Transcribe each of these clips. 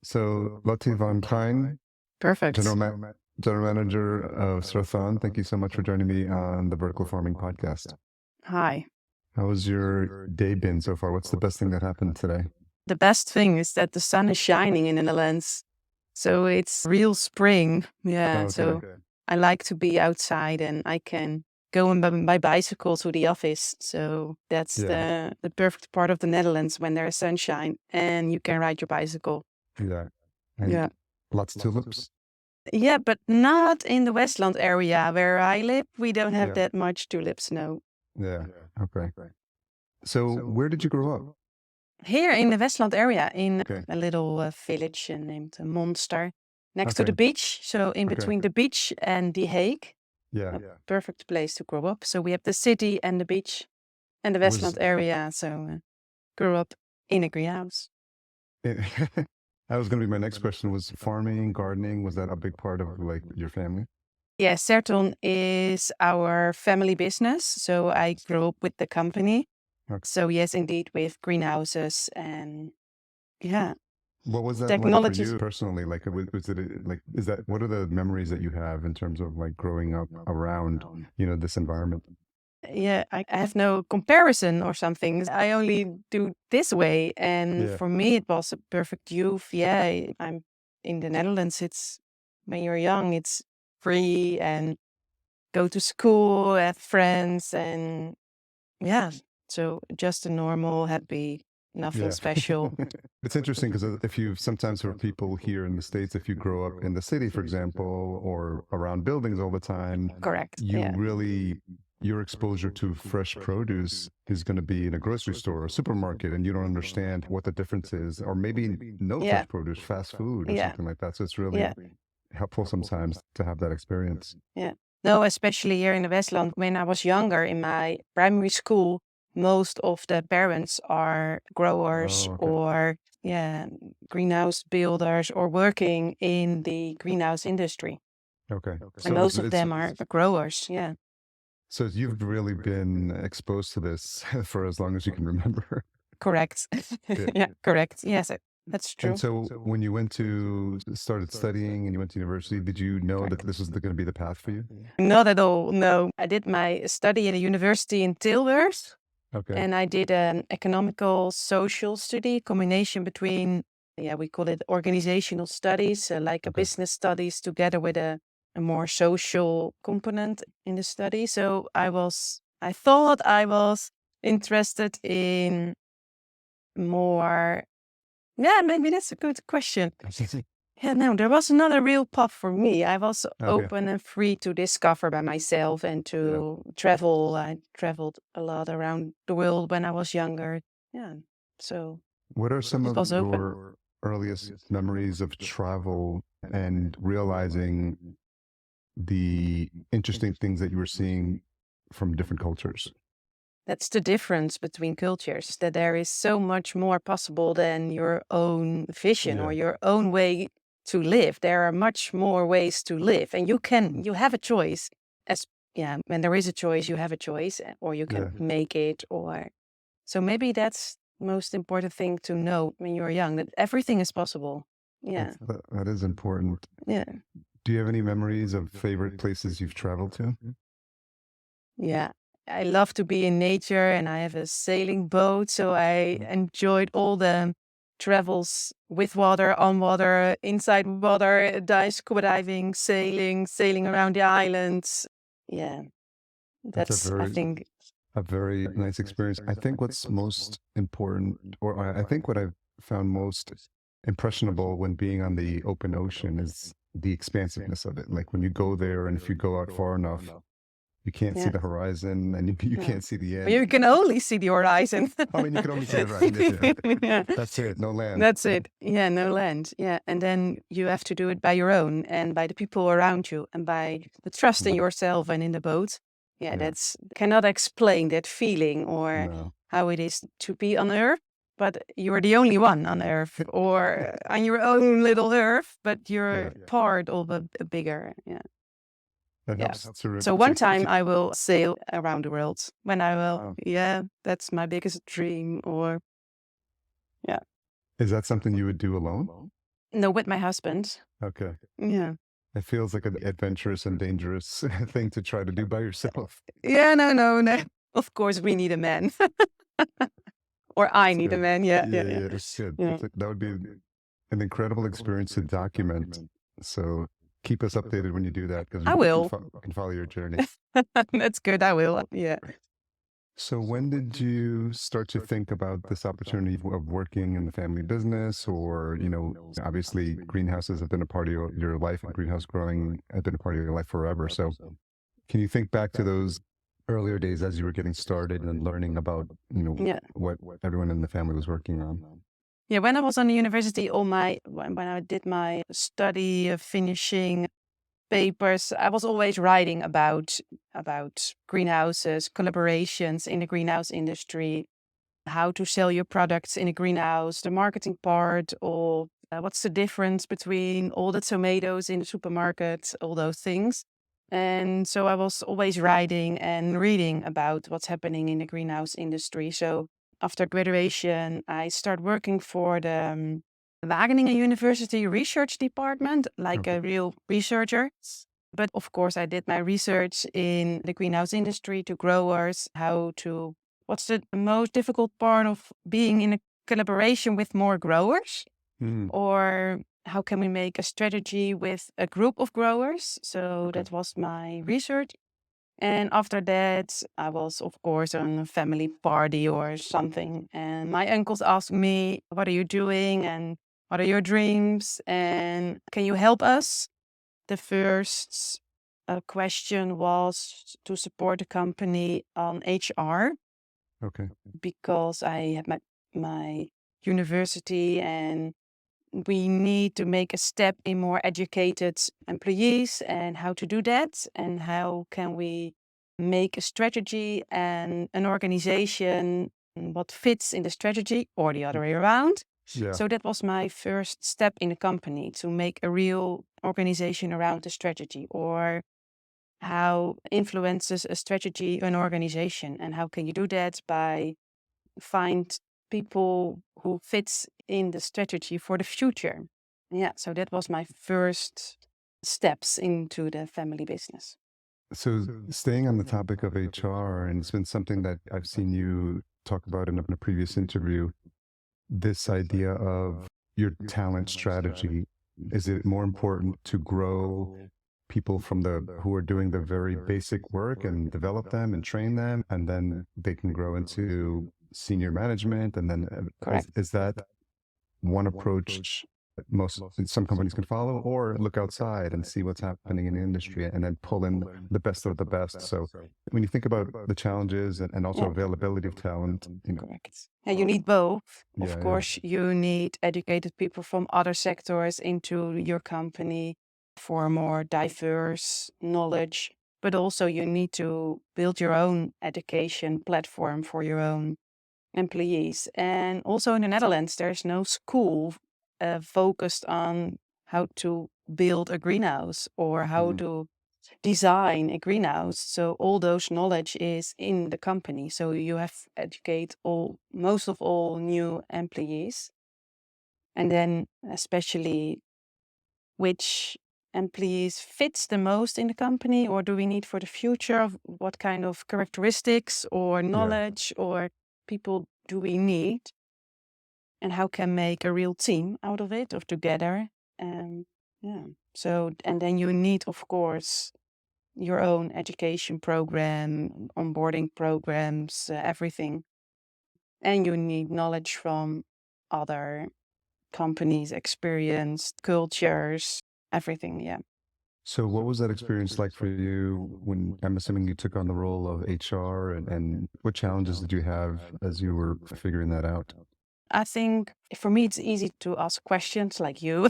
So, Lotte Van Rijn, Perfect. General Manager of Certhon, thank you so much for joining me on the Vertical Farming Podcast. Hi. How has your day been so far? What's the best thing that happened today? The best thing is that the sun is shining in the Netherlands. So it's real spring. Yeah. So I like to be outside and I can go on by bicycle to the office. So that's the perfect part of the Netherlands when there is sunshine and you can ride your bicycle. Yeah. And lots of tulips? Yeah, but not in the Westland area where I live. We don't have that much tulips, no. Yeah. Okay. So where did you grow up? Here in the Westland area, in a little village named Monster, next to the beach. So in between the beach and The Hague. Yeah. Perfect place to grow up. So we have the city and the beach and the Westland area. So grew up in a greenhouse. That was going to be my next question. Was farming, gardening, was that a big part of like your family? Yeah, Certhon is our family business. So I grew up with the company. Okay. So yes, indeed, with greenhouses and What was that like for you personally? Like, was it like, what are the memories that you have in terms of like growing up around, this environment? Yeah, I have no comparison or something. I only do this way. And for me, it was a perfect youth. Yeah, I'm in the Netherlands. It's when you're young, it's free and go to school, have friends. And so just a normal, happy, nothing special. It's interesting because if you sometimes for people here in the States, if you grow up in the city, for example, or around buildings all the time, correct, your exposure to fresh produce is going to be in a grocery store or supermarket, and you don't understand what the difference is, or maybe no fresh produce, fast food or something like that. So it's really helpful sometimes to have that experience. Yeah. No, especially here in the Westland, when I was younger in my primary school, most of the parents are growers or greenhouse builders or working in the greenhouse industry. Okay. And most of them are growers. Yeah. So you've really been exposed to this for as long as you can remember. Correct. Correct. Yes, that's true. And so when you started studying and you went to university, did you know that this was going to be the path for you? Not at all, no. I did my study at a university in Tilburg. Okay. And I did an economical social study, combination between, we call it organizational studies, like a business studies together with a more social component in the study. So I thought I was interested in more, maybe that's a good question. Yeah, no, there was another real path for me. I was open and free to discover by myself and to travel. I traveled a lot around the world when I was younger. Yeah, so what are some of your earliest memories of travel and realizing the interesting things that you were seeing from different cultures? That's the difference between cultures, that there is so much more possible than your own vision or your own way to live. There are much more ways to live, and you have a choice. When there is a choice, you have a choice, or you can make it. So maybe that's the most important thing to know when you're young, that everything is possible. Yeah, that is important. Yeah. Do you have any memories of favorite places you've traveled to? Yeah. I love to be in nature and I have a sailing boat. So I enjoyed all the travels with water, on water, inside water, scuba diving, sailing around the islands. Yeah, that's I think a very nice experience. I think what's most important, or I think what I've found most impressionable when being on the open ocean is the expansiveness of it. Like when you go there and if you go out far enough, you can't see the horizon and you can't see the end. You can only see the horizon. I mean, you can only see the horizon. That's it. No land. That's it. Yeah, no land. Yeah. And then you have to do it by your own and by the people around you and by the trust in yourself and in the boat. Yeah, that's cannot explain that feeling or how it is to be on Earth, but you're the only one on Earth or on your own little Earth, but you're part of a bigger, So one time I will sail around the world when I will. That's my biggest dream. Is that something you would do alone? No, with my husband. Okay. Yeah. It feels like an adventurous and dangerous thing to try to do by yourself. Yeah, no. Of course, we need a man. Or I That's need a good. man. Yeah, Yeah, yeah, yeah. yeah, that's good. Yeah. That would be an incredible experience to document. So keep us updated when you do that because I we will. can follow your journey. That's good. I will. Yeah. So when did you start to think about this opportunity of working in the family business or, obviously greenhouses have been a part of your life and greenhouse growing have been a part of your life forever. So can you think back to those earlier days as you were getting started and learning about, Yeah. what everyone in the family was working on? Yeah. When I was on the university, when I did my study of finishing papers, I was always writing about greenhouses, collaborations in the greenhouse industry, how to sell your products in a greenhouse, the marketing part, or what's the difference between all the tomatoes in the supermarket, all those things. And so I was always writing and reading about what's happening in the greenhouse industry. So after graduation, I started working for the Wageningen University Research Department, like Okay. a real researcher. But of course, I did my research in the greenhouse industry to growers, what's the most difficult part of being in a collaboration with more growers? Mm, Or how can we make a strategy with a group of growers? So okay. that was my research. And after that, I was, of course, on a family party or something. And my uncles asked me, "What are you doing? And what are your dreams? And can you help us?" The first question was to support the company on HR Okay. because I had my university and we need to make a step in more educated employees and how to do that and how can we make a strategy and an organization what fits in the strategy or the other way around. Yeah. So that was my first step in the company to make a real organization around the strategy or how influences a strategy an organization and how can you do that by find people who fits in the strategy for the future. Yeah, so that was my first steps into the family business. So staying on the topic of HR, and it's been something that I've seen you talk about in a previous interview, this idea of your talent strategy. Is it more important to grow people from who are doing the very basic work and develop them and train them, and then they can grow into senior management? And then Correct. is that one approach that some companies can follow, or look outside and see what's happening in the industry and then pull in the best of the best? So when you think about the challenges and also Yeah. availability of talent, Correct. And you need both. Of yeah, course, you need educated people from other sectors into your company for more diverse knowledge, but also you need to build your own education platform for your own employees. And also in the Netherlands, there's no school focused on how to build a greenhouse or how Mm. to design a greenhouse. So all those knowledge is in the company. So you have to educate most of all new employees. And then especially which employees fits the most in the company or do we need for the future of what kind of characteristics or knowledge or people do we need and how can make a real team out of it or together. Yeah, so and then you need of course your own education program, onboarding programs, everything. And you need knowledge from other companies, experience, cultures, everything. Yeah. So what was that experience like for you when I'm assuming you took on the role of HR, and what challenges did you have as you were figuring that out? I think for me, it's easy to ask questions like you.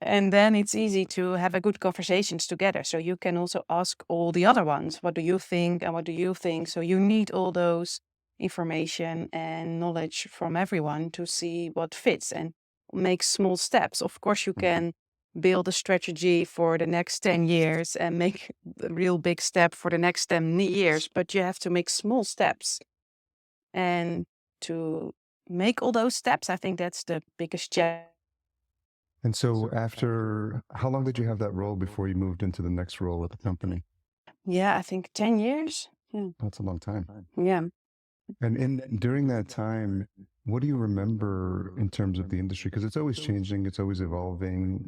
And then it's easy to have a good conversations together. So you can also ask all the other ones, what do you think and what do you think? So you need all those information and knowledge from everyone to see what fits and make small steps. Of course, you can build a strategy for the next 10 years and make a real big step for the next 10 years, but you have to make small steps. And to make all those steps, I think that's the biggest challenge And so how long did you have that role before you moved into the next role at the company? Yeah, I think 10 years. Yeah. That's a long time. Yeah. And during that time, what do you remember in terms of the industry? Because it's always changing, it's always evolving.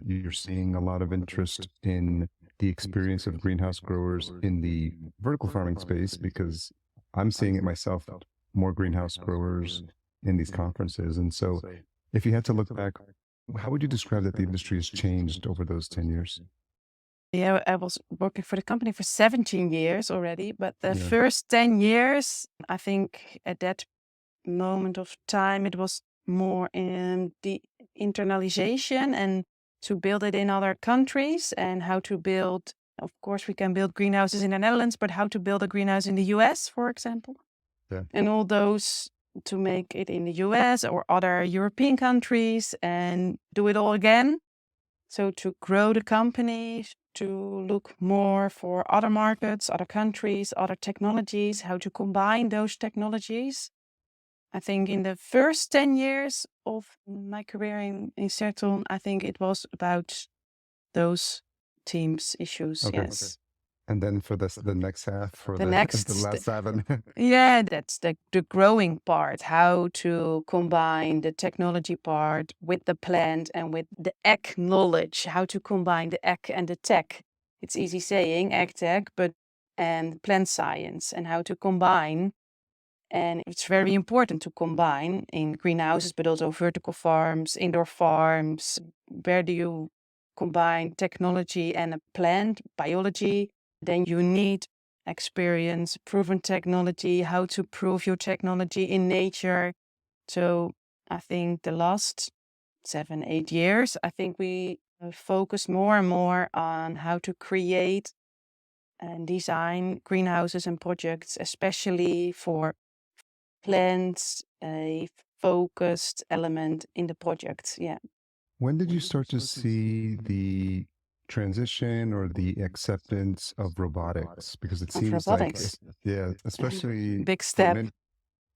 You're seeing a lot of interest in the experience of greenhouse growers in the vertical farming space, because I'm seeing it myself, more greenhouse growers in these conferences. And so if you had to look back, how would you describe that the industry has changed over those 10 years? Yeah, I was working for the company for 17 years already, but the Yeah. first 10 years, I think at that moment of time, it was more in the internalization and to build it in other countries and how to build. Of course, we can build greenhouses in the Netherlands, but how to build a greenhouse in the US, for example. Yeah. And all those to make it in the US or other European countries and do it all again. So to grow the company, to look more for other markets, other countries, other technologies, how to combine those technologies. I think in the first 10 years of my career in Certhon, I think it was about those teams issues. Okay. Yes. And then for the next half, for The the next the last 7. Yeah, that's the growing part, how to combine the technology part with the plant and with the ag knowledge, how to combine the ag and the tech. It's easy saying ag tech, but and plant science and how to combine. And it's very important to combine in greenhouses, but also vertical farms, indoor farms. Where do you combine technology and a plant biology? Then you need experience, proven technology, how to prove your technology in nature. So I think the last 7, 8 years, I think we focus more and more on how to create and design greenhouses and projects, especially for plants, a focused element in the project. Yeah. When did you start to see the transition or the acceptance of robotics? Because it Of seems like, robotics. yeah, especially Big for step.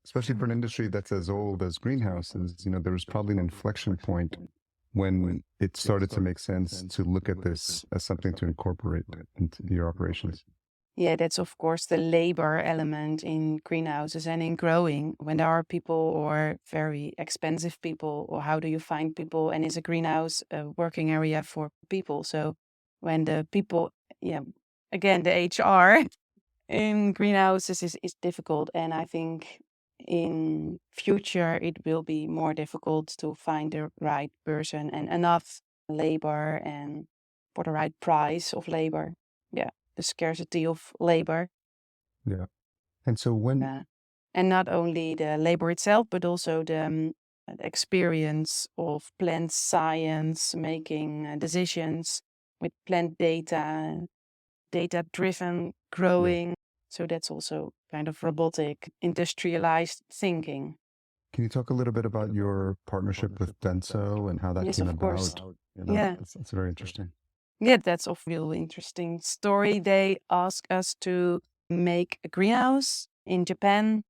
especially for an industry that's as old as greenhouses, there was probably an inflection point when it started to make sense to look at this as something to incorporate into your operations. Yeah, that's of course the labor element in greenhouses and in growing. When there are people or very expensive people, or how do you find people? And is a greenhouse a working area for people? So when the people, yeah, again, the HR in greenhouses is difficult. And I think in future it will be more difficult to find the right person and enough labor and for the right price of labor. Yeah, the scarcity of labor. Yeah. And so when, Yeah. And not only the labor itself, but also the experience of plant science, making decisions with plant data, data-driven growing. So that's also kind of robotic, industrialized thinking. can you talk a little bit about your partnership with Denso and how that Yes, came of course. about? Yeah. That's very interesting. Yeah, that's a real interesting story. They asked us to make a greenhouse in Japan.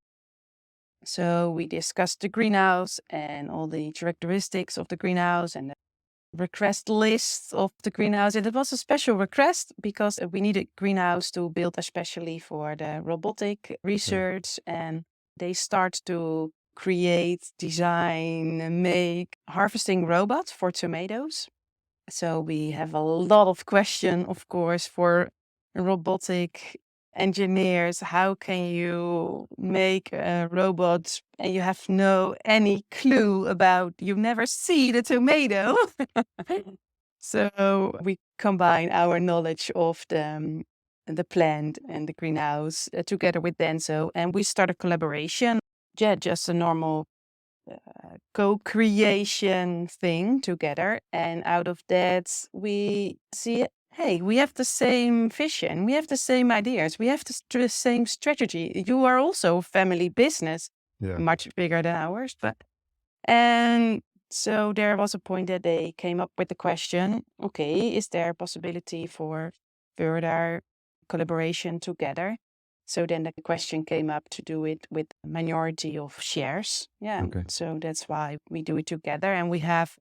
So we discussed the greenhouse and all the characteristics of the greenhouse and the request list of the greenhouse. And it was a special request because we needed a greenhouse to build especially for the robotic research. And they start to create, design, and make harvesting robots for tomatoes. So we have a lot of question, of course, for robotic engineers. How can you make a robot and you have no any clue about, you never see the tomato? So we combine our knowledge of the plant and the greenhouse together with Denso, and we start a collaboration. Yeah, just a normal co-creation thing together. And out of that, we see, hey, we have the same vision, we have the same ideas, we have the same strategy. You are also a family business, Yeah. much bigger than ours. And so there was a point that they came up with the question, okay, is there a possibility for further collaboration together? So then the question came up to do it with a minority of shares. Yeah. Okay. So that's why we do it together. And we have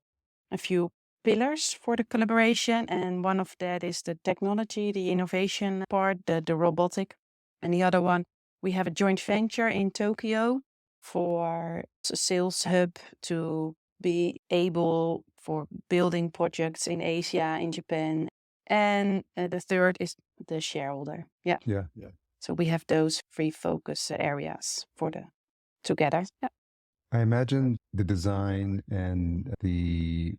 a few pillars for the collaboration. And one of that is the technology, the innovation part, the robotic. And the other one, we have a joint venture in Tokyo for a sales hub to be able for building projects in Asia, in Japan. And the third is the shareholder. Yeah. So we have those 3 focus areas for the together. Yeah. I imagine the design and the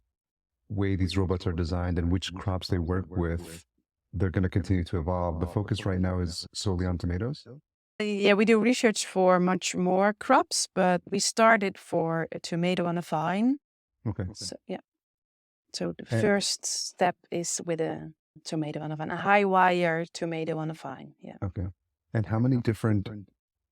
way these robots are designed and which crops they work with, they're going to continue to evolve. The focus right now is solely on tomatoes. Yeah, we do research for much more crops, but we started for a tomato on a vine. Okay. So, yeah. So the first step is with a tomato on a vine, a high wire tomato on a vine. Yeah. Okay. And how many different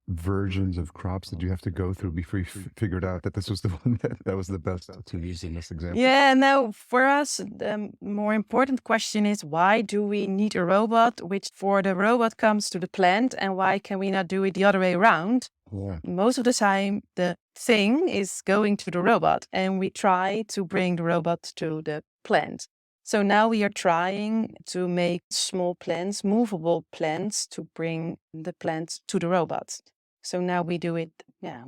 versions of crops did you have to go through before you figured out that this was the one that was the best to use in this example? Yeah, now for us, the more important question is, why do we need a robot which for the robot comes to the plant, and why can we not do it the other way around? Yeah. Most of the time, the thing is going to the robot, and we try to bring the robot to the plant. So now we are trying to make small plants, movable plants, to bring the plant to the robot. So now we do it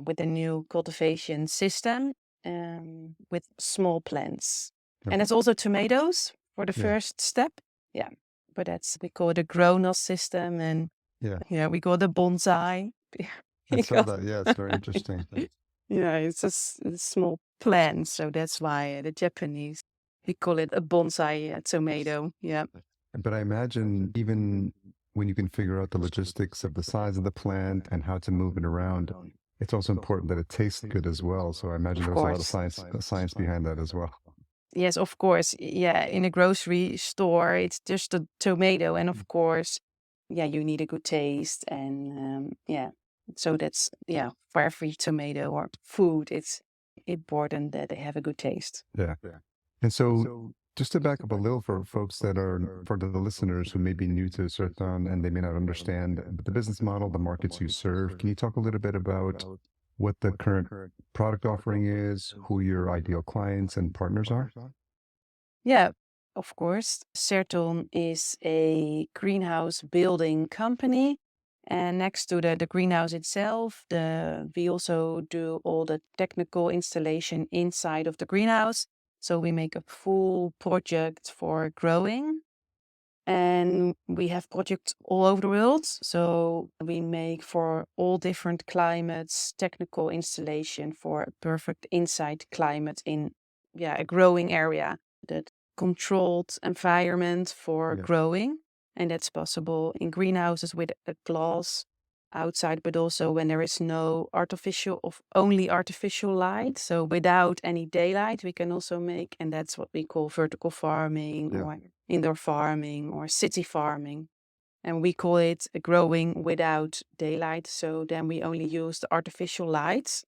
with a new cultivation system with small plants. Okay. And it's also tomatoes for the first step. Yeah, but we call it a grown-up system, and we call it a bonsai. I saw that. Yeah, it's very interesting. Yeah, it's a small plant, so that's why the Japanese, we call it a bonsai tomato. Yeah. But I imagine even when you can figure out the logistics of the size of the plant and how to move it around, it's also important that it tastes good as well. So I imagine there's a lot of science behind that as well. Yes, of course. Yeah, in a grocery store, it's just a tomato, and of course, you need a good taste, and so that's for every tomato or food, it's important that they have a good taste. Yeah. And so just to back up a little for folks for the listeners who may be new to Certhon and they may not understand the business model, the markets you serve, can you talk a little bit about what the current product offering is, who your ideal clients and partners are? Yeah, of course. Certhon is a greenhouse building company. And next to the greenhouse itself, we also do all the technical installation inside of the greenhouse. So we make a full project for growing. And we have projects all over the world. So we make for all different climates, technical installation for a perfect inside climate in a growing area. The controlled environment for growing. And that's possible in greenhouses with a glass outside, but also when there is no only artificial light. So without any daylight, we can also make, and that's what we call vertical farming or indoor farming or city farming. And we call it growing without daylight. So then we only use the artificial lights.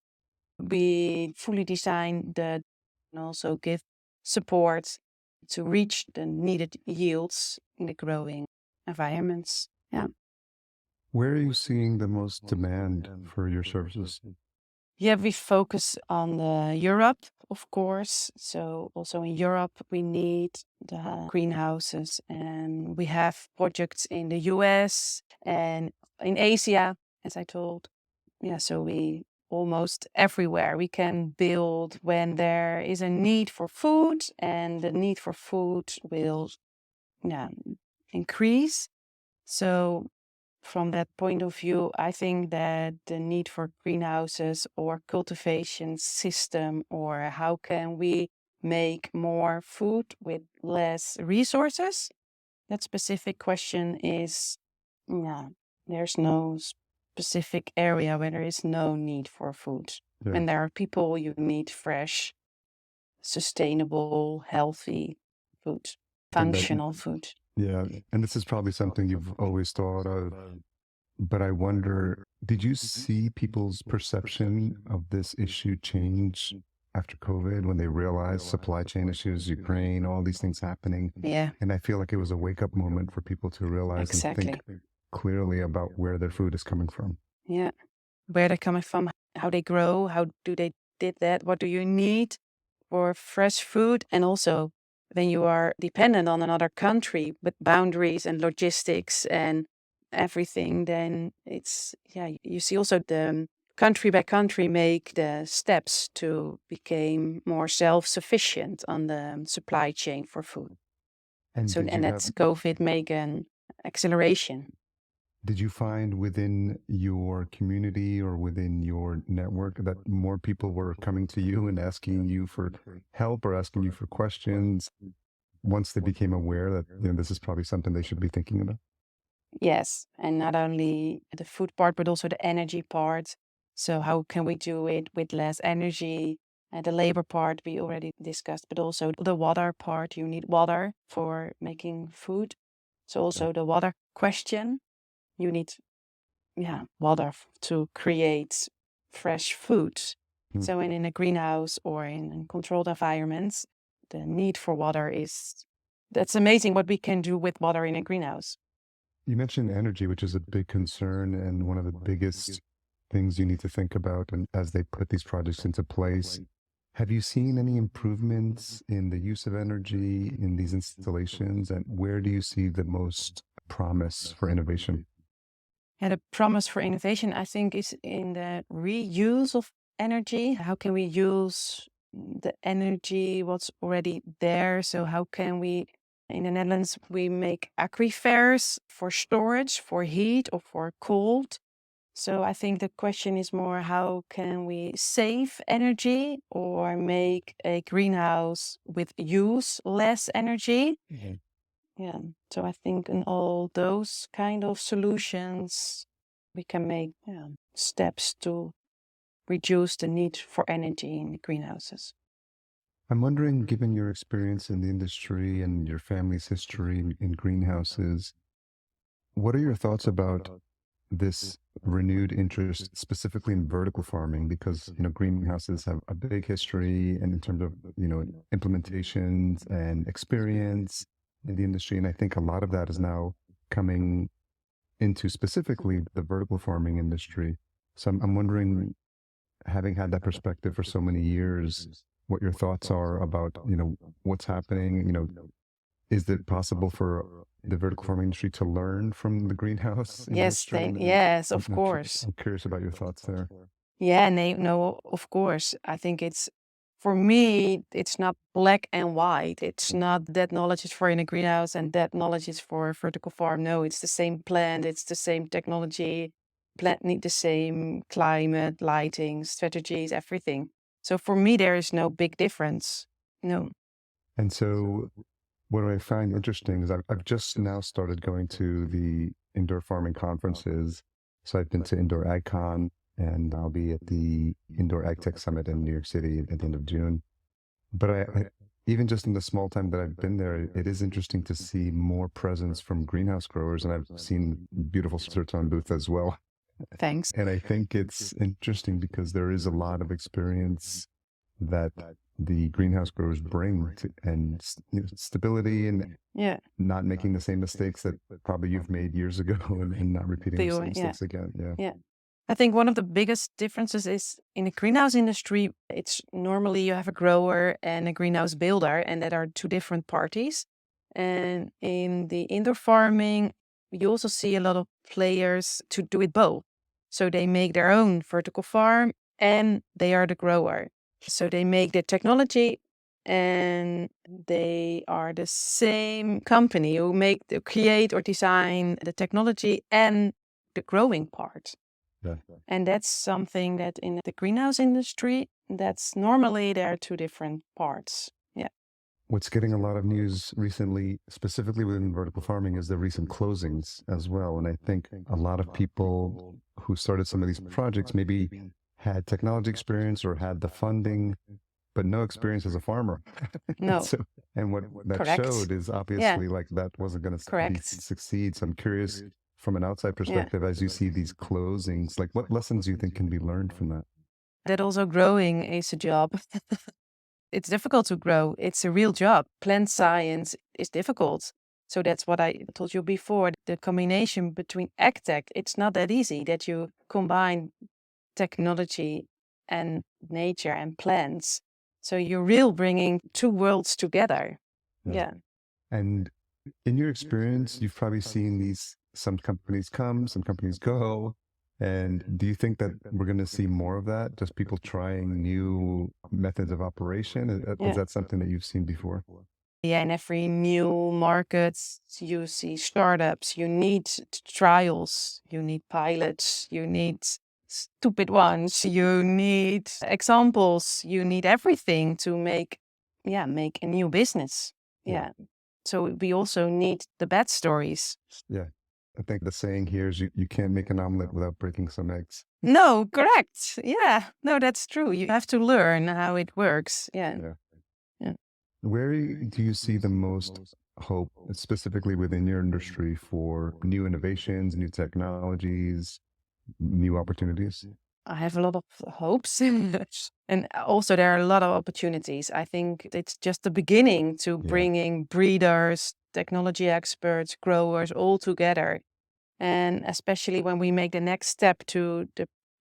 We fully design and also give support to reach the needed yields in the growing environments. Yeah. Where are you seeing the most demand for your services? Yeah, we focus on Europe, of course. So also in Europe, we need the greenhouses, and we have projects in the US and in Asia, as I told. Yeah, so we almost everywhere we can build when there is a need for food, and the need for food will increase. So from that point of view, I think that the need for greenhouses or cultivation system, or how can we make more food with less resources, that specific question is, there's no specific area where there is no need for food. When there are people, you need fresh, sustainable, healthy food, functional food. Yeah, and this is probably something you've always thought of, but I wonder, did you see people's perception of this issue change after COVID when they realized supply chain issues, Ukraine, all these things happening? Yeah. And I feel like it was a wake-up moment for people to realize and think clearly about where their food is coming from. Yeah, where they're coming from, how they grow, how do they did that, what do you need for fresh food, and also when you are dependent on another country with boundaries and logistics and everything, then you see also the country by country make the steps to become more self-sufficient on the supply chain for food. And That's COVID make an acceleration. Did you find within your community or within your network that more people were coming to you and asking you for help or asking you for questions once they became aware that this is probably something they should be thinking about? Yes, and not only the food part, but also the energy part. So how can we do it with less energy? The labor part we already discussed, but also the water part. You need water for making food. So also the water question. You need water to create fresh food. So in a greenhouse or in controlled environments, the need for water that's amazing what we can do with water in a greenhouse. You mentioned energy, which is a big concern and one of the biggest things you need to think about and as they put these projects into place. Have you seen any improvements in the use of energy in these installations, and where do you see the most promise for innovation? Yeah, the promise for innovation, I think, is in the reuse of energy. How can we use the energy, what's already there? So how can we, in the Netherlands, we make aquifers for storage, for heat or for cold. So I think the question is more, how can we save energy or make a greenhouse with use less energy? Yeah. So I think in all those kind of solutions, we can make steps to reduce the need for energy in greenhouses. I'm wondering, given your experience in the industry and your family's history in greenhouses, what are your thoughts about this renewed interest specifically in vertical farming? Because greenhouses have a big history and in terms of implementations and experience in the industry, and I think a lot of that is now coming into specifically the vertical farming industry. So I'm wondering, having had that perspective for so many years, what your thoughts are about what's happening. Is it possible for the vertical farming industry to learn from the greenhouse industry? Yes, of course. I'm curious about your thoughts there. Yeah, no, of course. I think for me, it's not black and white. It's not that knowledge is for in a greenhouse and that knowledge is for a vertical farm. No, it's the same plant, it's the same technology. Plant need the same climate, lighting, strategies, everything. So for me, there is no big difference. No. And so what I find interesting is I've just now started going to the indoor farming conferences. So I've been to Indoor AgCon, and I'll be at the Indoor AgTech Summit in New York City at the end of June. But even just in the small time that I've been there, it is interesting to see more presence from greenhouse growers, and I've seen beautiful Certhon booth as well. Thanks. And I think it's interesting because there is a lot of experience that the greenhouse growers bring and stability and not making the same mistakes that probably you've made years ago and not repeating those mistakes again. Yeah. I think one of the biggest differences is in the greenhouse industry, it's normally you have a grower and a greenhouse builder, and that are two different parties. And in the indoor farming, you also see a lot of players to do it both. So they make their own vertical farm and they are the grower. So they make the technology and they are the same company who create or design the technology and the growing part. Yeah. And that's something that in the greenhouse industry, that's normally there are two different parts. Yeah. What's getting a lot of news recently, specifically within vertical farming, is the recent closings as well. And I think a lot of people who started some of these projects maybe had technology experience or had the funding, but no experience as a farmer. No. And what that showed is obviously like that wasn't going to succeed. So I'm curious from an outside perspective, as you see these closings, like what lessons do you think can be learned from that? That also growing is a job. It's difficult to grow. It's a real job. Plant science is difficult. So that's what I told you before. The combination between AgTech, it's not that easy that you combine technology and nature and plants. So you're real bringing two worlds together. Yeah. And in your experience, you've probably seen some companies come, some companies go. And do you think that we're going to see more of that? Just people trying new methods of operation? Is that something that you've seen before? Yeah, in every new market, you see startups, you need trials, you need pilots, you need stupid ones, you need examples, you need everything to make a new business. Yeah. So we also need the bad stories. Yeah. I think the saying here is you can't make an omelet without breaking some eggs. No, correct. Yeah. No, that's true. You have to learn how it works. Yeah. Where do you see the most hope, specifically within your industry, for new innovations, new technologies, new opportunities? I have a lot of hopes. And also there are a lot of opportunities. I think it's just the beginning to bringing breeders, technology experts, growers all together. And especially when we make the next step to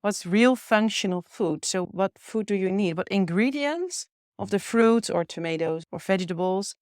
what's real functional food. So what food do you need? What ingredients of the fruits or tomatoes or vegetables?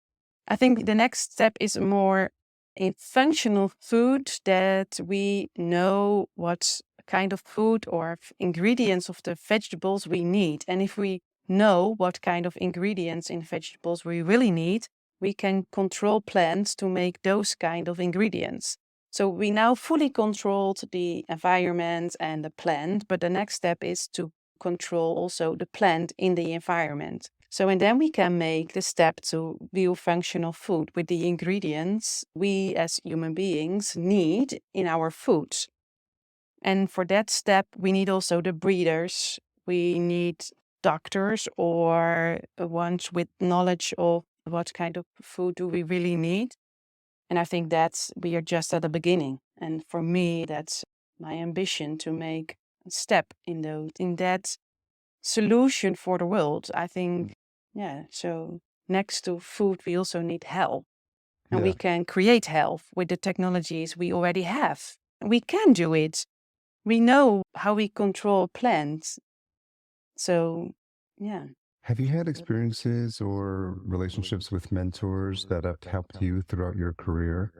I think the next step is more a functional food that we know what kind of food or ingredients of the vegetables we need. And if we know what kind of ingredients in vegetables we really need, we can control plants to make those kind of ingredients. So we now fully controlled the environment and the plant, but the next step is to control also the plant in the environment. So, and then we can make the step to real functional food with the ingredients we as human beings need in our food. And for that step, we need also the breeders. We need doctors or ones with knowledge of what kind of food do we really need. And I think we are just at the beginning. And for me, that's my ambition to make a step in that solution for the world. I think, so next to food, we also need health. And we can create health with the technologies we already have. We can do it. We know how we control plants. So, yeah. Have you had experiences or relationships with mentors that have helped you throughout your career?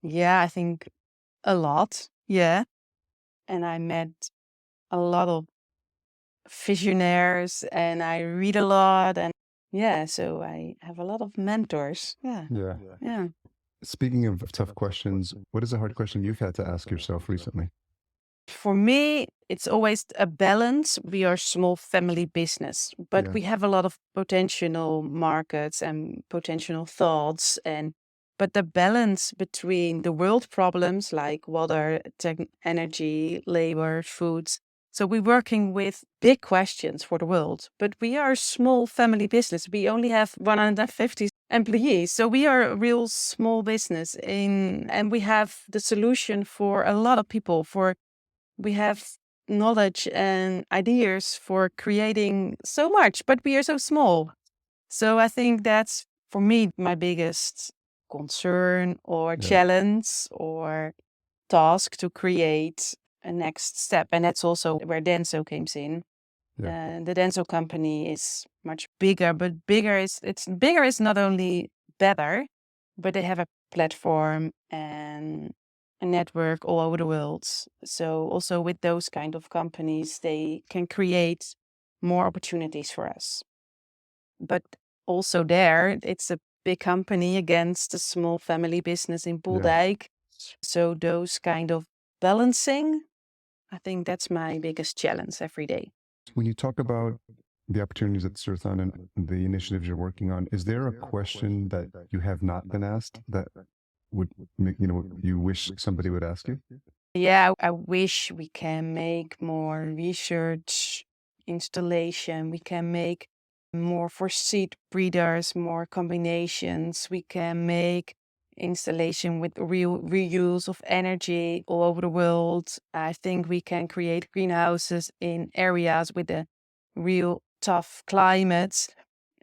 Yeah, I think a lot. Yeah. And I met a lot of visionaries and I read a lot. And so I have a lot of mentors. Yeah. Yeah. Speaking of tough questions, what is a hard question you've had to ask yourself recently? For me, it's always a balance. We are a small family business, but we have a lot of potential markets and potential thoughts. But the balance between the world problems like water, energy, labor, foods. So we're working with big questions for the world, but we are a small family business. We only have 150 employees. So we are a real small business and we have the solution for a lot of people. We have knowledge and ideas for creating so much, but we are so small. So I think that's for me my biggest concern or challenge or task to create a next step. And that's also where Denso comes in. The Denso company is much bigger, but bigger is not only better, but they have a platform and a network all over the world. So also with those kind of companies, they can create more opportunities for us. But also there, it's a big company against a small family business in Poeldijk. So those kind of balancing, I think that's my biggest challenge every day. When you talk about the opportunities at Certhon and the initiatives you're working on, is there a question that you have not been asked that would make, you wish somebody would ask you? Yeah, I wish we can make more research installation. We can make more for seed breeders, more combinations. We can make installation with real reuse of energy all over the world. I think we can create greenhouses in areas with a real tough climates.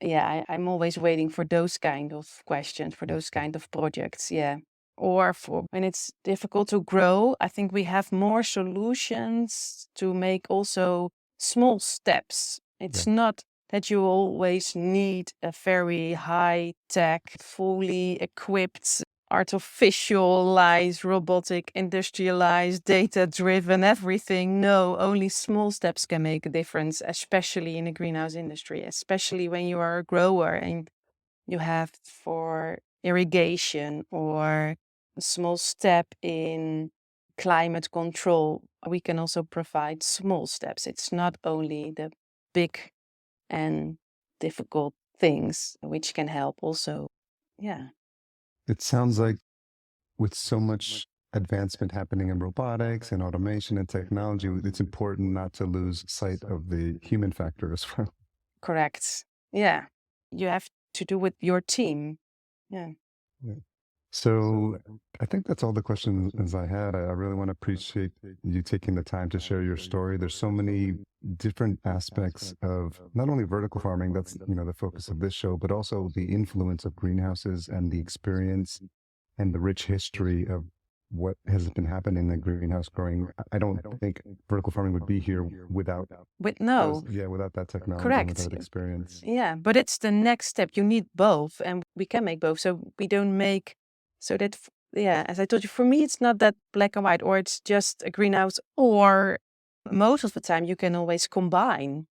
Yeah, I'm always waiting for those kind of questions, for those kind of projects. Yeah. Or for when it's difficult to grow, I think we have more solutions to make also small steps. It's not that you always need a very high-tech, fully equipped, artificialized, robotic, industrialized, data-driven everything. No, only small steps can make a difference, especially in the greenhouse industry, especially when you are a grower and you have for irrigation or a small step in climate control. We can also provide small steps. It's not only the big and difficult things which can help also. Yeah. It sounds like with so much advancement happening in robotics and automation and technology, it's important not to lose sight of the human factor as well. Correct. Yeah. You have to do with your team. Yeah. Yeah. So I think that's all the questions I had. I really want to appreciate you taking the time to share your story. There's so many different aspects of not only vertical farming, that's the focus of this show, but also the influence of greenhouses and the experience and the rich history of what has been happening in the greenhouse growing. I don't think vertical farming would be here without No. without that technology and Correct. without that experience. Yeah, but it's the next step. You need both, and we can make both. So we don't make so that as I told you, for me it's not that black and white, or it's just a greenhouse, or most of the time you can always combine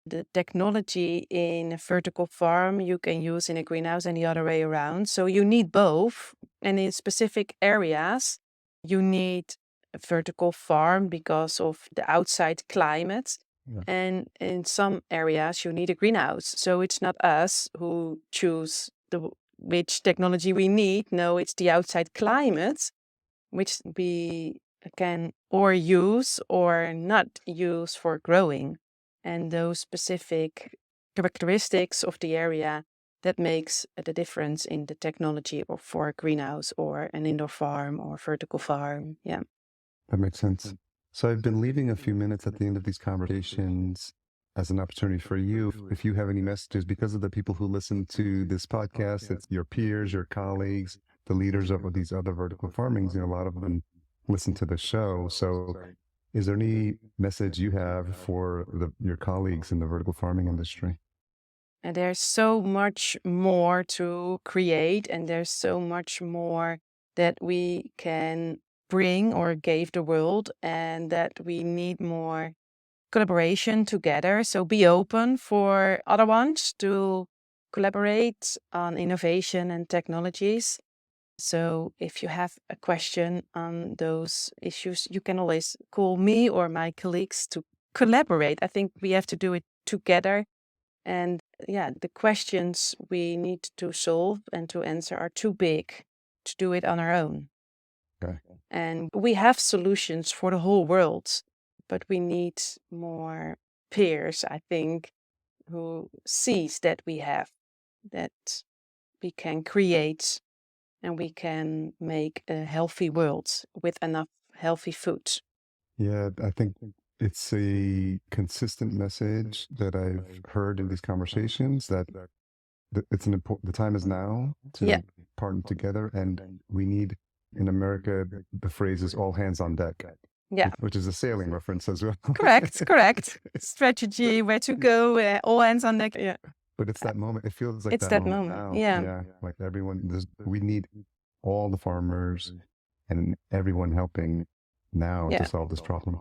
the technology in a vertical farm you can use in a greenhouse and the other way around. So you need both, and in specific areas you need a vertical farm because of the outside climate. Yeah. And in some areas you need a greenhouse. So it's not us who choose which technology we need. No, it's the outside climate which we can or use or not use for growing. And those specific characteristics of the area that makes the difference in the technology or for a greenhouse or an indoor farm or vertical farm. Yeah. That makes sense. So I've been leaving a few minutes at the end of these conversations as an opportunity for you. If you have any messages, because of the people who listen to this podcast, it's your peers, your colleagues, the leaders of these other vertical farmings, a lot of them listen to the show. So is there any message you have for your colleagues in the vertical farming industry? And there's so much more to create, and there's so much more that we can bring or give the world, and that we need more collaboration together. So be open for other ones to collaborate on innovation and technologies. So if you have a question on those issues, you can always call me or my colleagues to collaborate. I think we have to do it together. And the questions we need to solve and to answer are too big to do it on our own. Okay. And we have solutions for the whole world, but we need more peers, I think, who sees that we can create and we can make a healthy world with enough healthy food. Yeah, I think it's a consistent message that I've heard in these conversations that it's an important, the time is now to partner together, and we need, in America, the phrase is all hands on deck. Yeah. Which is a sailing reference as well. Correct. Strategy, where to go, all hands on deck. Yeah. But it's that moment. It feels like it's that moment now. Yeah. Like everyone, we need all the farmers and everyone helping now to solve this problem.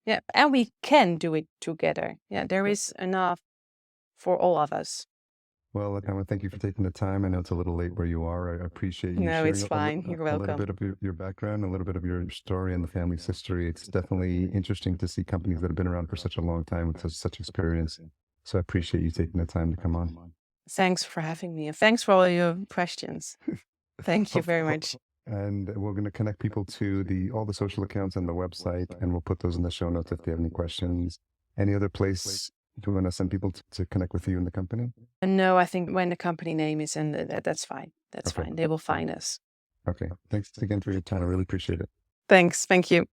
Yeah, and we can do it together. Yeah, there is enough for all of us. Well, I want to thank you for taking the time. I know it's a little late where you are. I appreciate you sharing it's fine. You're welcome. A little bit of your background, a little bit of your story and the family's history. It's definitely interesting to see companies that have been around for such a long time with such experience. So I appreciate you taking the time to come on. Thanks for having me, and thanks for all your questions. Thank you very much. And we're going to connect people to all the social accounts and the website, and we'll put those in the show notes if they have any questions. Any other place do you want to send people to connect with you in the company? No, I think when the company name is in that's fine. That's fine. They will find us. Okay. Thanks again for your time. I really appreciate it. Thanks. Thank you.